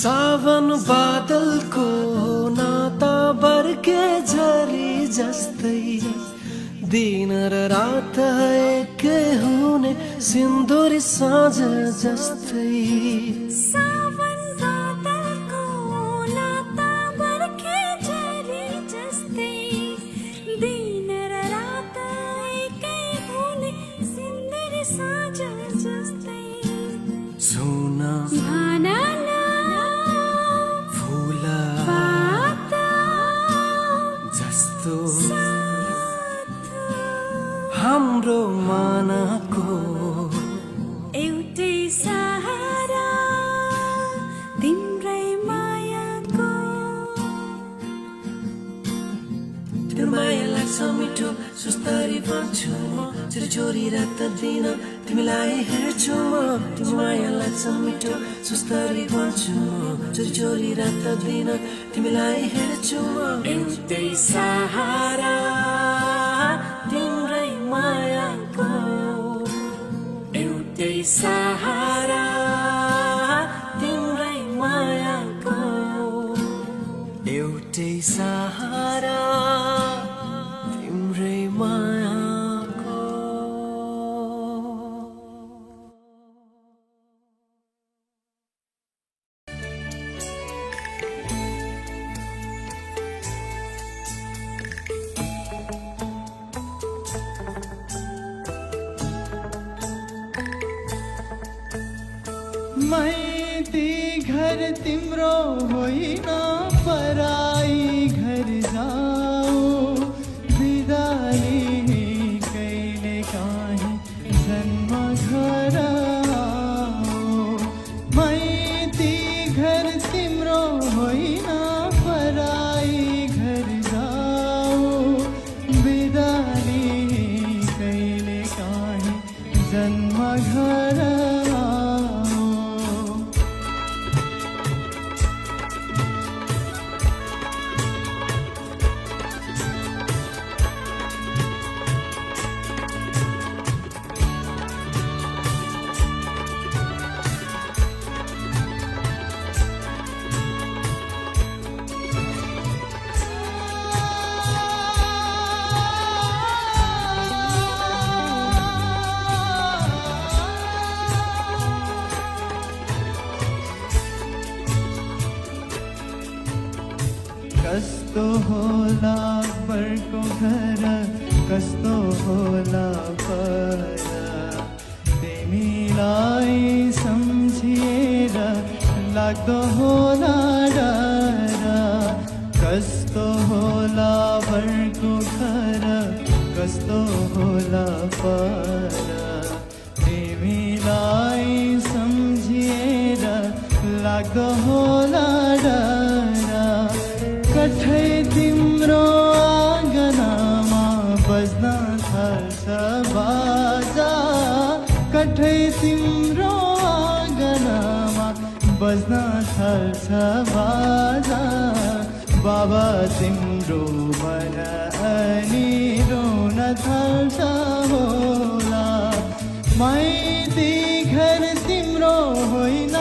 Speaker 5: सावन बादलको नाता बर्के झरी जस्तै दिन र रात एकै हुने सिन्दुरी साँझ जस्तै
Speaker 7: सावन बादलको नाता बर्के झरी जस्तै दिन र रात एकै हुने सिन्दुरी साँझ जस्तै
Speaker 5: सुना हाम्रो मानको
Speaker 7: एउटै सहारा तिम्रै मायाको
Speaker 5: तिम्रो माया लाग्छ मिठो सुस्तरी भन्छु म छोरी रात दिन तिमीलाई हेर्छु म तिम्रो माया लाग्छ मिठो सुस्तरी भन्छु म छोरी रात दिन तिमीलाई हेर्छु म
Speaker 7: एउटै सहारा
Speaker 5: तिम्रै मायाको
Speaker 7: एउटै सहारा
Speaker 5: तिम्रै मायाको एउटै सहारा तिम्रै मायाको
Speaker 8: माइती घर तिम्रो होइन पराई घर जाऊ बिदाई कहिले काहीँ जन्म घर आओ माइती घर तिम्रो होइन पराई घर जाऊ बिदाई कहिले काहीँ जन्म घर कस्तो होला बर्को घर कस्तो होला पर तिमीलाई सम्झिएर लाग्दो होला डर कस्तो होला बर्को घर कस्तो होला पर तिमीलाई सम्झिएर लाग्दो होला डर कठै तिम्रो आँगनमा बज्न थाल्छ बाजा कठै तिम्रो आँगनमा बज्न थाल्छ बाजा बाबा तिम्रो मन अनि रोन थाल्छ होला माइती घर तिम्रो होइन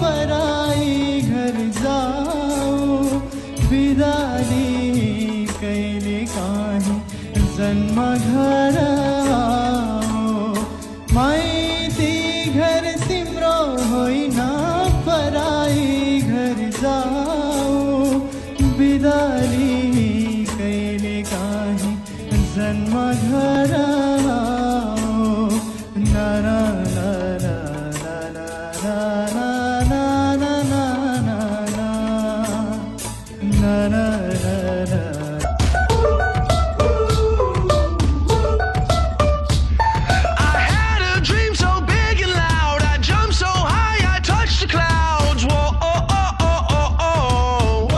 Speaker 8: पराई घर जाऊ बिदाली कहिले काहीँ जन्म घर आओ माइती घर तिम्रो होइन पराई घर जाऊ बिदाली कहिले काहीँ जन्म घर आओ ना ना ना ना ना ना ना ना ना ना na na na na
Speaker 6: I had a dream so big and loud, I jumped so high, I touched the clouds. Whoa, oh, oh, oh, oh, oh.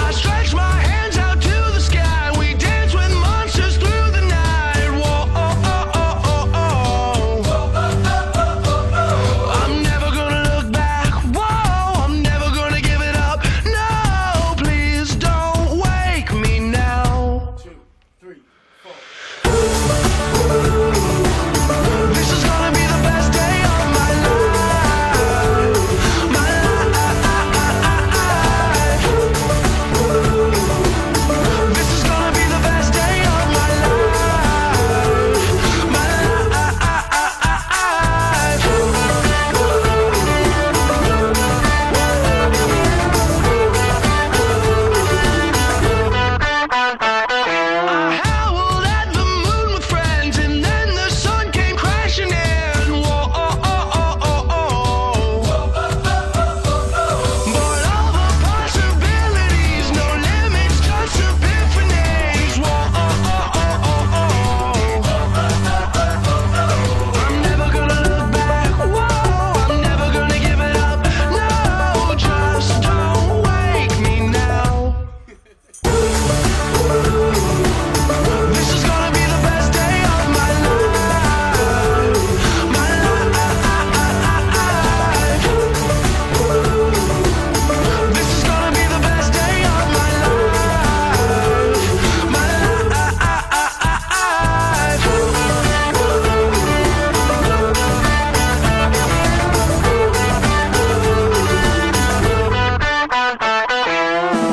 Speaker 6: I stretched my hands out to the sky, we danced with monsters through the night. Whoa. 3, 4. This is gonna be the best day of my life. My life. This is gonna be the best day of my life. My I howled at the moon with friends, and then the sun came crashing in. Whoa, oh, oh, oh, oh, oh. But all the possibilities, no limits, just epiphanies. Whoa, oh, oh, oh, oh, oh. I'm never gonna look back. Whoa, I'm never gonna give it up. No, just don't wake me now. This is gonna be the best day of my life. My life. This is gonna be the best day of my life. My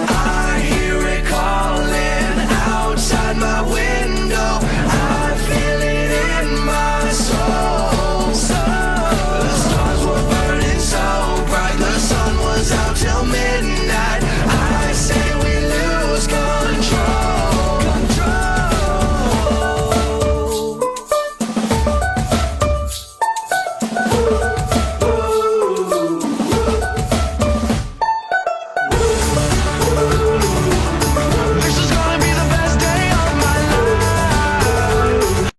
Speaker 6: I hear it calling outside my window. I feel it in my soul. The stars were burning so bright, the sun was out till midnight. I say we lose control. This is gonna be the best day of my life.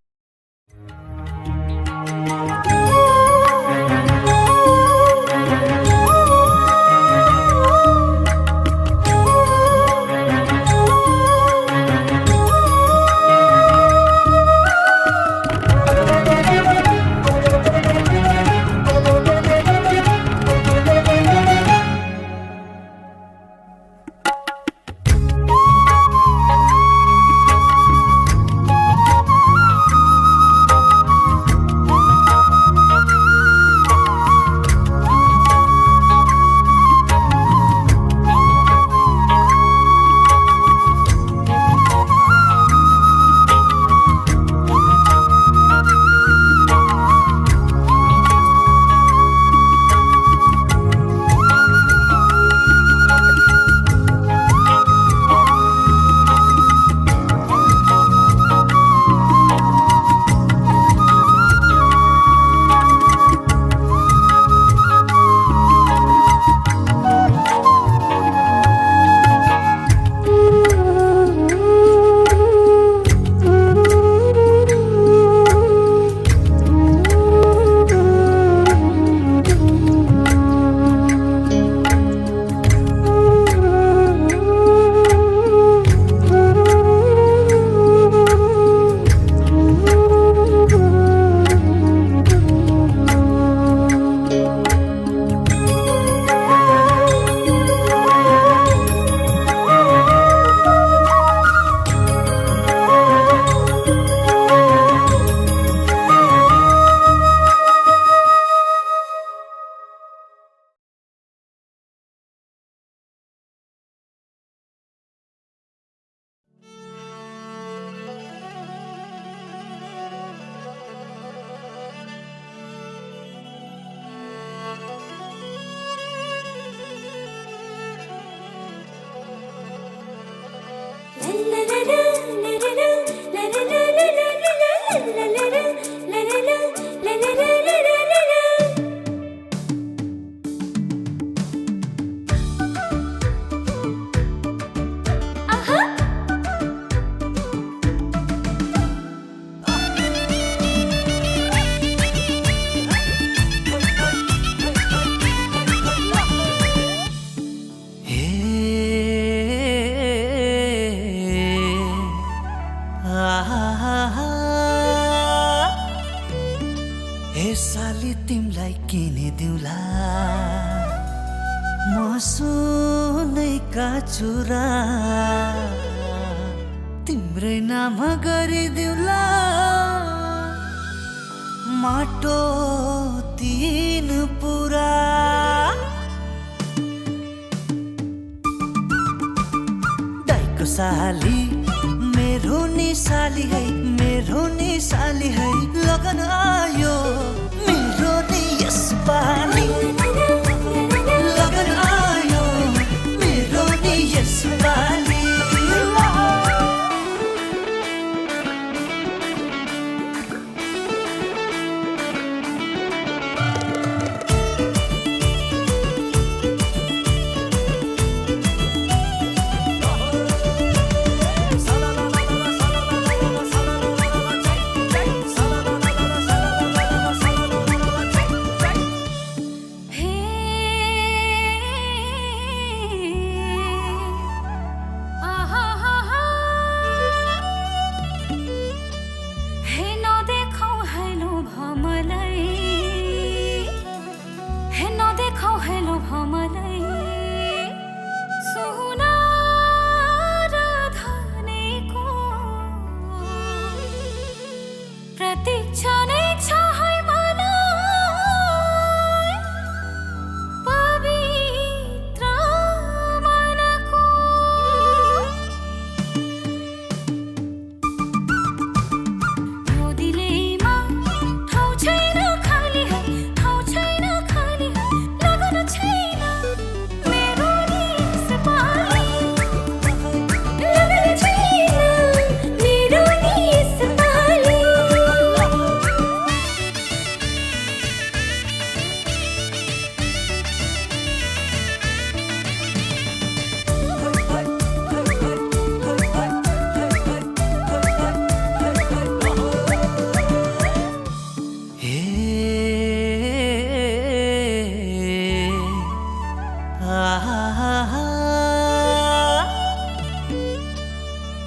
Speaker 5: हे साली तिमलाई किनिदिउँला म सुनैका चुरा तिम्रै नाम गरिदिउला माटो तीन पुरा दाइको साली मेरो नि साली है मेरो नि साली है लगन आयो मेरो नि यसपालि लगन आयो मेरो नि यसपालि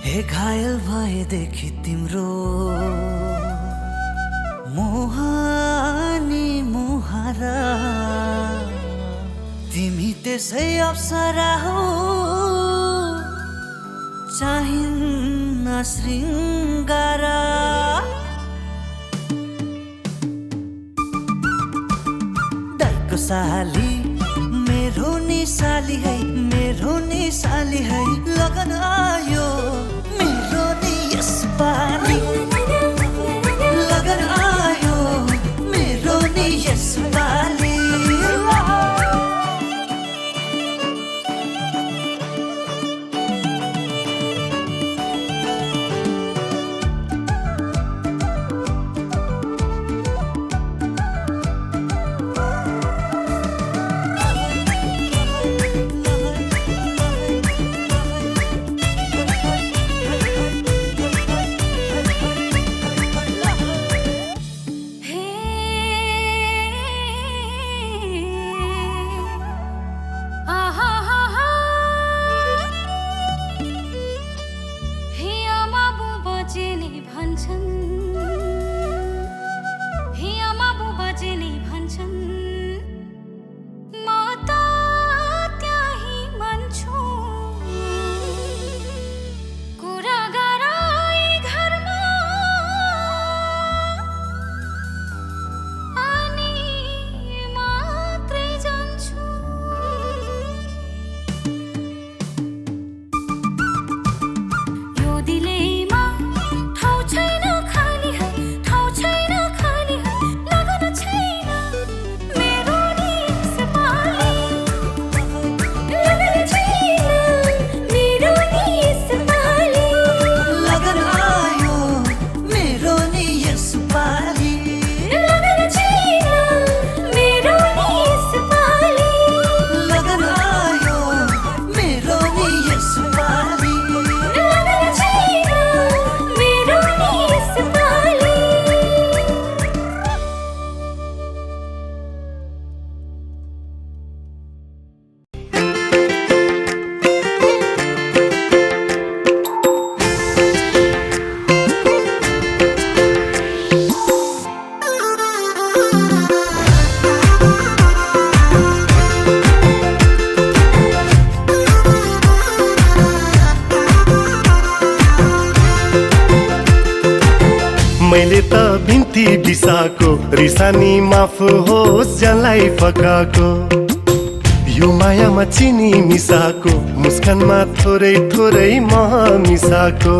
Speaker 5: हे घायल भएदेखि तिम्रो मोहानी मुहारा तिमी त्यसै अप्सरा हो चाहिन्न श्रृङ्गारा दाइको साली मेरो नि साली है मेरो नि साली है लगन आयो मेरो नि यसपालि लगन आयो मेरो नि यसपालि
Speaker 7: ठाउँ छैन खाली है लगन छैन
Speaker 9: मैले त बिन्ती बिसाको रिसानी माफ होस् जसलाई फकाको यो मायामा चिनी मिसाको मुस्कानमा थोरै थोरै मह मिसाको